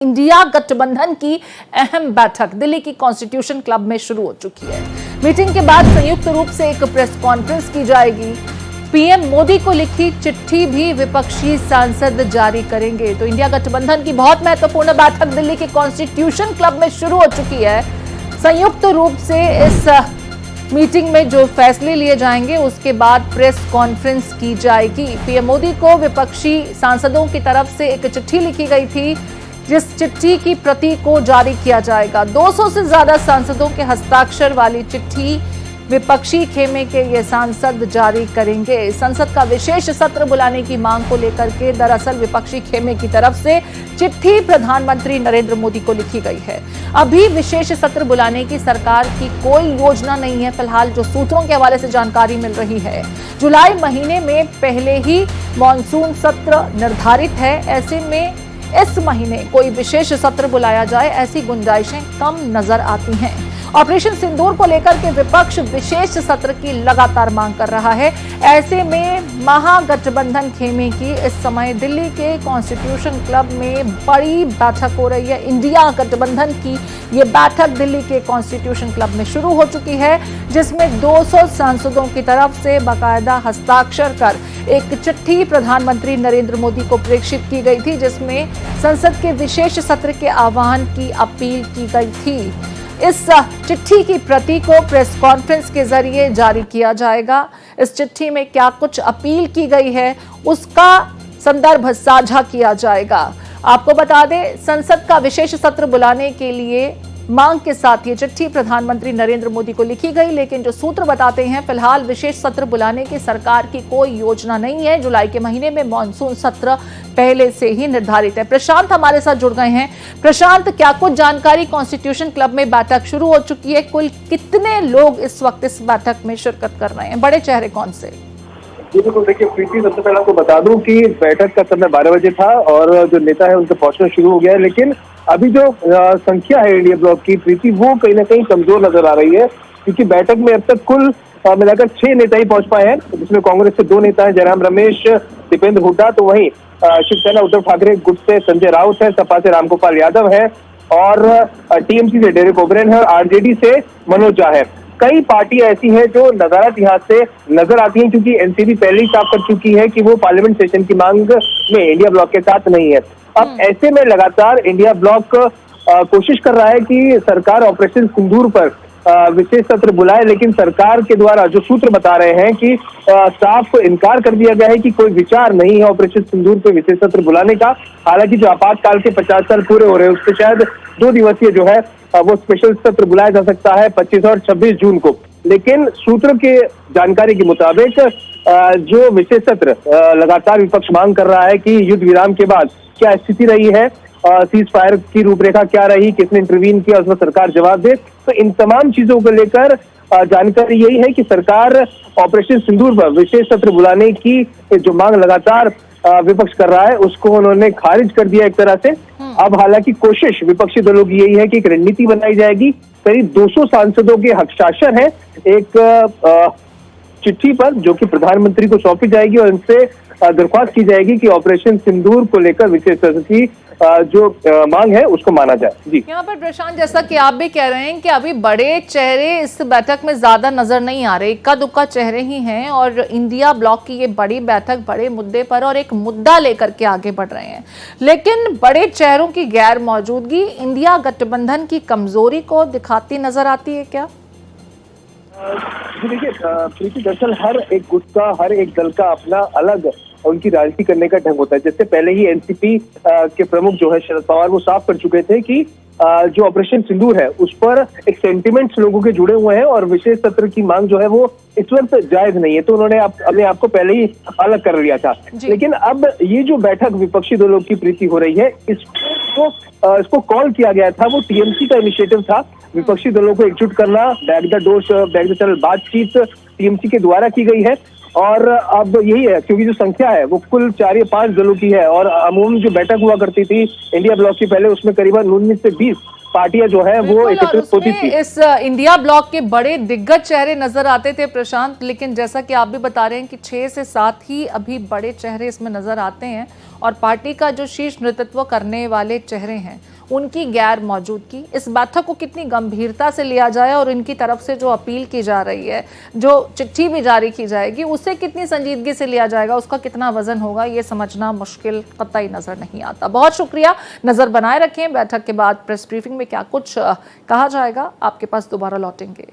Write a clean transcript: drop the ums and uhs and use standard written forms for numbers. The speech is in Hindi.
इंडिया गठबंधन की अहम बैठक दिल्ली की कॉन्स्टिट्यूशन क्लब में शुरू हो चुकी है। मीटिंग के बाद संयुक्त रूप से एक प्रेस कॉन्फ्रेंस की जाएगी। पीएम मोदी को लिखी चिट्ठी भी विपक्षी सांसद जारी करेंगे। तो इंडिया गठबंधन की बहुत महत्वपूर्ण बैठक दिल्ली के कॉन्स्टिट्यूशन क्लब में शुरू हो चुकी है। संयुक्त रूप से इस मीटिंग में जो फैसले लिए जाएंगे उसके बाद प्रेस कॉन्फ्रेंस की जाएगी। पीएम मोदी को विपक्षी सांसदों की तरफ से एक चिट्ठी लिखी गई थी, जिस चिट्ठी की प्रति को जारी किया जाएगा। 200 से ज्यादा सांसदों के हस्ताक्षर वाली चिट्ठी विपक्षी खेमे के ये सांसद जारी करेंगे। संसद का विशेष सत्र बुलाने की मांग को लेकर के दरअसल विपक्षी खेमे की तरफ से चिट्ठी प्रधानमंत्री नरेंद्र मोदी को लिखी गई है। अभी विशेष सत्र बुलाने की सरकार की कोई योजना नहीं है। फिलहाल जो सूत्रों के हवाले से जानकारी मिल रही है, जुलाई महीने में पहले ही मॉनसून सत्र निर्धारित है। ऐसे में इस महीने कोई विशेष सत्र बुलाया जाए, ऐसी गुंजाइशें कम नजर आती हैं। ऑपरेशन सिंदूर को लेकर के विपक्ष विशेष सत्र की लगातार मांग कर रहा है। ऐसे में महागठबंधन खेमे की इस समय दिल्ली के कॉन्स्टिट्यूशन क्लब में बड़ी बैठक हो रही है। इंडिया गठबंधन की ये बैठक दिल्ली के कॉन्स्टिट्यूशन क्लब में शुरू हो चुकी है, जिसमें 200 सांसदों की तरफ से बाकायदा हस्ताक्षर कर एक चिट्ठी प्रधानमंत्री नरेंद्र मोदी को प्रेषित की गई थी, जिसमें संसद के विशेष सत्र के आह्वान की अपील की गई थी। इस चिट्ठी की प्रति को प्रेस कॉन्फ्रेंस के जरिए जारी किया जाएगा। इस चिट्ठी में क्या कुछ अपील की गई है उसका संदर्भ साझा किया जाएगा। आपको बता दें, संसद का विशेष सत्र बुलाने के लिए मांग के साथ ये चिट्ठी प्रधानमंत्री नरेंद्र मोदी को लिखी गई, लेकिन जो सूत्र बताते हैं फिलहाल विशेष सत्र बुलाने की सरकार की कोई योजना नहीं है। जुलाई के महीने में मॉनसून सत्र पहले से ही निर्धारित है। प्रशांत हमारे साथ जुड़ गए हैं। प्रशांत, क्या कुछ जानकारी? कॉन्स्टिट्यूशन क्लब में बैठक शुरू हो चुकी है। कुल कितने लोग इस वक्त इस बैठक में शिरकत कर रहे हैं? बड़े चेहरे कौन से? जी बिल्कुल, देखिए प्रीति, सबसे पहले आपको बता दूं कि बैठक का समय 12 बजे था और जो नेता है उनसे पहुंचना शुरू हो गया है, लेकिन अभी जो संख्या है इंडिया ब्लॉक की, प्रीति, वो कहीं ना कहीं कमजोर नजर आ रही है, क्योंकि बैठक में अब तक कुल मिलाकर 6 नेता ही पहुंच पाए हैं, जिसमें कांग्रेस से 2 नेता हैं, जयराम रमेश, दीपेंद्र हुड्डा, तो वहीं शिवसेना उद्धव ठाकरे गुट से संजय राउत है, सपा से रामगोपाल यादव है और टीएमसी से डेरेक ओब्रेन है और आरजेडी से मनोज झा है। कई पार्टियां ऐसी हैं जो नदारत यहाँ से नजर आती हैं, क्योंकि एनसीपी पहले ही साफ कर चुकी है कि वो पार्लियामेंट सेशन की मांग में इंडिया ब्लॉक के साथ नहीं है। अब ऐसे में लगातार इंडिया ब्लॉक कोशिश कर रहा है कि सरकार ऑपरेशन सिंदूर पर विशेष सत्र बुलाए, लेकिन सरकार के द्वारा जो सूत्र बता रहे हैं कि साफ इनकार कर दिया गया है कि कोई विचार नहीं है ऑपरेशन सिंदूर पे विशेष सत्र बुलाने का। हालांकि जो आपातकाल के 50 साल पूरे हो रहे हैं उससे शायद 2 दिवसीय जो है वो स्पेशल सत्र बुलाया जा सकता है 25 और 26 जून को। लेकिन सूत्र के जानकारी के मुताबिक जो विशेष सत्र लगातार विपक्ष मांग कर रहा है कि युद्ध विराम के बाद क्या स्थिति रही है, सीज फायर की रूपरेखा क्या रही, किसने इंटरवीन किया, उसमें सरकार जवाब दे। तो इन तमाम चीजों को लेकर जानकारी यही है कि सरकार ऑपरेशन सिंदूर पर विशेष सत्र बुलाने की जो मांग लगातार विपक्ष कर रहा है उसको उन्होंने खारिज कर दिया एक तरह से। अब हालांकि कोशिश विपक्षी दलों की यही है कि एक रणनीति बनाई जाएगी। करीब 200 सांसदों के हस्ताक्षर है एक चिट्ठी पर, जो कि प्रधानमंत्री को सौंपी जाएगी और इनसे दरख्वास्त की जाएगी कि ऑपरेशन सिंदूर को लेकर विशेष सत्र की जो मांग है उसको माना जाए। जी, यहाँ पर प्रशांत, जैसा कि आप भी कह रहे हैं कि अभी बड़े चेहरे इस बैठक में ज्यादा नजर नहीं आ रहे, इक्का दुक्का चेहरे ही हैं और इंडिया ब्लॉक की ये बड़ी बैठक बड़े मुद्दे पर और एक मुद्दा लेकर के आगे बढ़ रहे हैं, लेकिन बड़े चेहरों की गैर मौजूदगी इंडिया गठबंधन की कमजोरी को दिखाती नजर आती है क्या? देखिए प्रीति, दरअसल हर एक गुट का, हर एक दल का अपना अलग उनकी राजनीति करने का ढंग होता है। जैसे पहले ही एनसीपी के प्रमुख जो है शरद पवार, वो साफ कर चुके थे कि जो ऑपरेशन सिंदूर है उस पर एक सेंटिमेंट्स लोगों के जुड़े हुए हैं और विशेष सत्र की मांग जो है वो इस वक्त जायज नहीं है, तो उन्होंने अपने आप को पहले ही अलग कर लिया था। लेकिन अब ये जो बैठक विपक्षी दलों की प्रीति हो रही है, इसको कॉल किया गया था, वो टीएमसी का इनिशिएटिव था। विपक्षी दलों को एकजुट करना, back the door back the channel बातचीत टीएमसी के द्वारा की गई है और अब यही है, क्योंकि जो संख्या है वो कुल 4 या 5 दलों की है और अमूमन जो बैठक हुआ करती थी इंडिया ब्लॉक की पहले, उसमें करीबन 19 से 20 पार्टियां जो है वो एकत्रित होती थी। इस इंडिया ब्लॉक के बड़े दिग्गज चेहरे नजर आते थे प्रशांत, लेकिन जैसा कि आप भी बता रहे हैं कि 6 से 7 ही अभी बड़े चेहरे इसमें नजर आते हैं और पार्टी का जो शीर्ष नेतृत्व करने वाले चेहरे हैं उनकी गैर मौजूदगी, इस बैठक को कितनी गंभीरता से लिया जाए और इनकी तरफ से जो अपील की जा रही है, जो चिट्ठी भी जारी की जाएगी, उसे कितनी संजीदगी से लिया जाएगा, उसका कितना वजन होगा, ये समझना मुश्किल कतई नजर नहीं आता। बहुत शुक्रिया, नजर बनाए रखें बैठक के बाद प्रेस ब्रीफिंग में क्या कुछ कहा जाएगा, आपके पास दोबारा लौटेंगे।